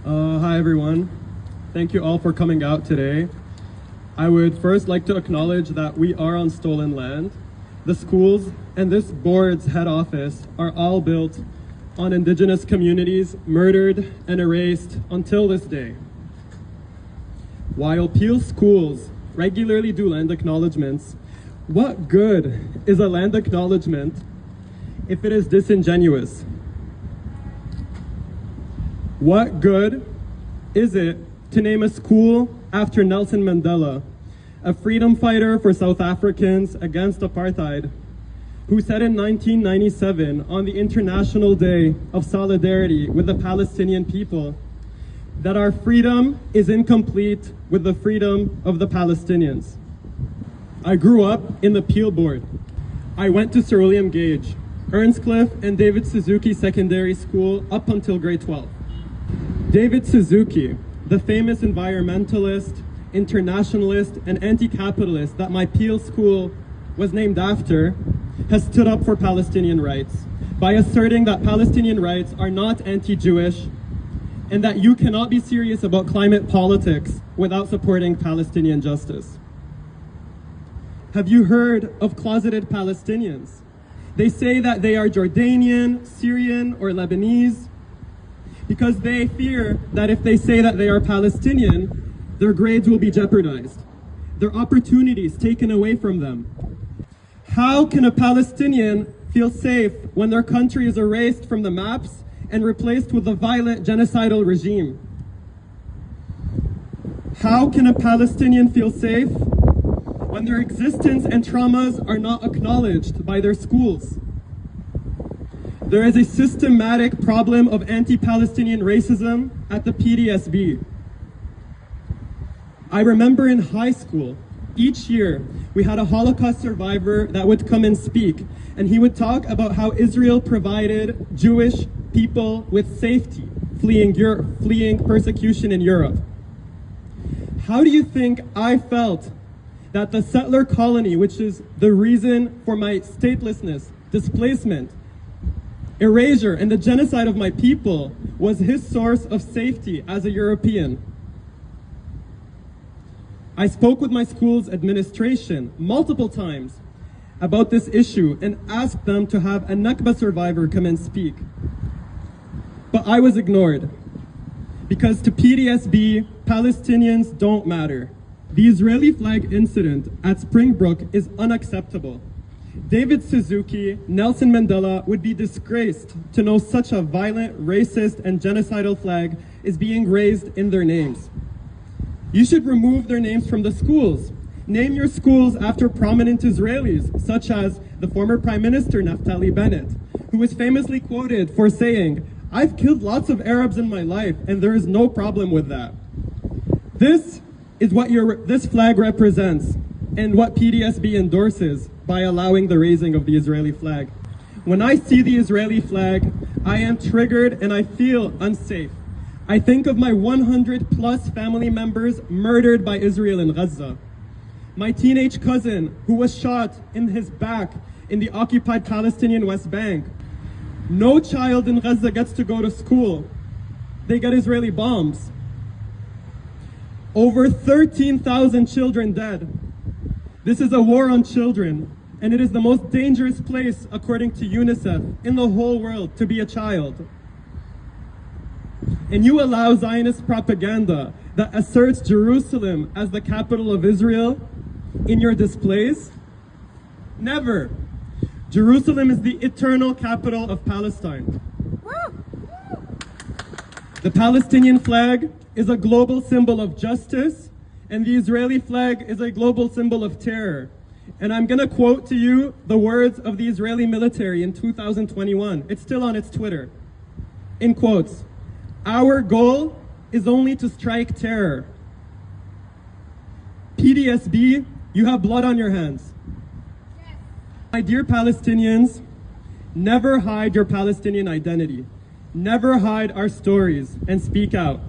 Hi everyone. Thank you all for coming out today. I would first like to acknowledge that we are on stolen land. The schools and this board's head office are all built on indigenous communities murdered and erased until this day. While Peel schools regularly do land acknowledgements, what good is a land acknowledgement if it is disingenuous? What good is it to name a school after Nelson Mandela, a freedom fighter for South Africans against apartheid, who said in 1997 on the International Day of Solidarity with the Palestinian people that our freedom is incomplete with the freedom of the Palestinians? I grew up in the Peel Board. I went to Sir William Gage, Earnscliffe, and David Suzuki Secondary School up until grade 12. David Suzuki, the famous environmentalist, internationalist, and anti-capitalist that my Peel school was named after, has stood up for Palestinian rights by asserting that Palestinian rights are not anti-Jewish and that you cannot be serious about climate politics without supporting Palestinian justice. Have you heard of closeted Palestinians? They say that they are Jordanian, Syrian, or Lebanese because they fear that if they say that they are Palestinian, their grades will be jeopardized, their opportunities taken away from them. How can a Palestinian feel safe when their country is erased from the maps and replaced with a violent genocidal regime? How can a Palestinian feel safe when their existence and traumas are not acknowledged by their schools? There is a systematic problem of anti-Palestinian racism at the PDSB. I remember in high school, each year, we had a Holocaust survivor that would come and speak, and he would talk about how Israel provided Jewish people with safety, fleeing persecution in Europe. How do you think I felt that the settler colony, which is the reason for my statelessness, displacement, erasure, and the genocide of my people, was his source of safety as a European? I spoke with my school's administration multiple times about this issue and asked them to have a Nakba survivor come and speak. But I was ignored because to PDSB, Palestinians don't matter. The Israeli flag incident at Springbrook is unacceptable. David Suzuki, Nelson Mandela would be disgraced to know such a violent, racist, and genocidal flag is being raised in their names. You should remove their names from the schools. Name your schools after prominent Israelis, such as the former Prime Minister Naftali Bennett, who is famously quoted for saying, "I've killed lots of Arabs in my life, and there is no problem with that." This is what this flag represents and what PDSB endorses by allowing the raising of the Israeli flag. When I see the Israeli flag, I am triggered and I feel unsafe. I think of my 100 plus family members murdered by Israel in Gaza. My teenage cousin who was shot in his back in the occupied Palestinian West Bank. No child in Gaza gets to go to school. They get Israeli bombs. Over 13,000 children dead. This is a war on children, and it is the most dangerous place, according to UNICEF, in the whole world to be a child. And you allow Zionist propaganda that asserts Jerusalem as the capital of Israel in your displays? Never. Jerusalem is the eternal capital of Palestine. The Palestinian flag is a global symbol of justice, and the Israeli flag is a global symbol of terror. And I'm going to quote to you the words of the Israeli military in 2021. It's still on its Twitter. In quotes, "Our goal is only to strike terror." PDSB, you have blood on your hands. Yes. My dear Palestinians, never hide your Palestinian identity. Never hide our stories and speak out.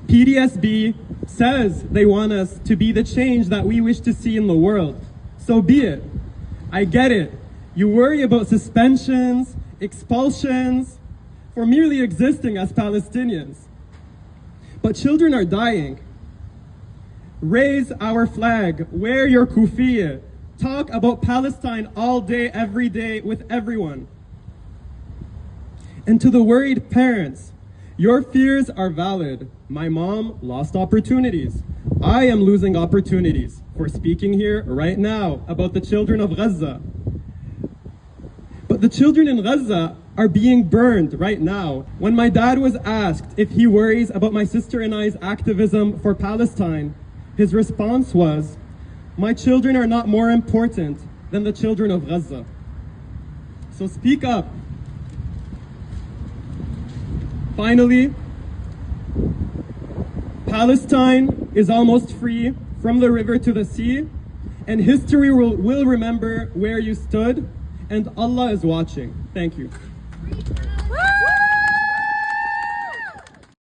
PDSB says they want us to be the change that we wish to see in the world. So be it. I get it. You worry about suspensions, expulsions, for merely existing as Palestinians. But children are dying. Raise our flag, wear your kufiya, talk about Palestine all day, every day with everyone. And to the worried parents, your fears are valid. My mom lost opportunities. I am losing opportunities for speaking here right now about the children of Gaza. But the children in Gaza are being burned right now. When my dad was asked if he worries about my sister and I's activism for Palestine, his response was, "My children are not more important than the children of Gaza." So speak up. Finally, Palestine is almost free from the river to the sea, and history will remember where you stood, and Allah is watching. Thank you. Woo!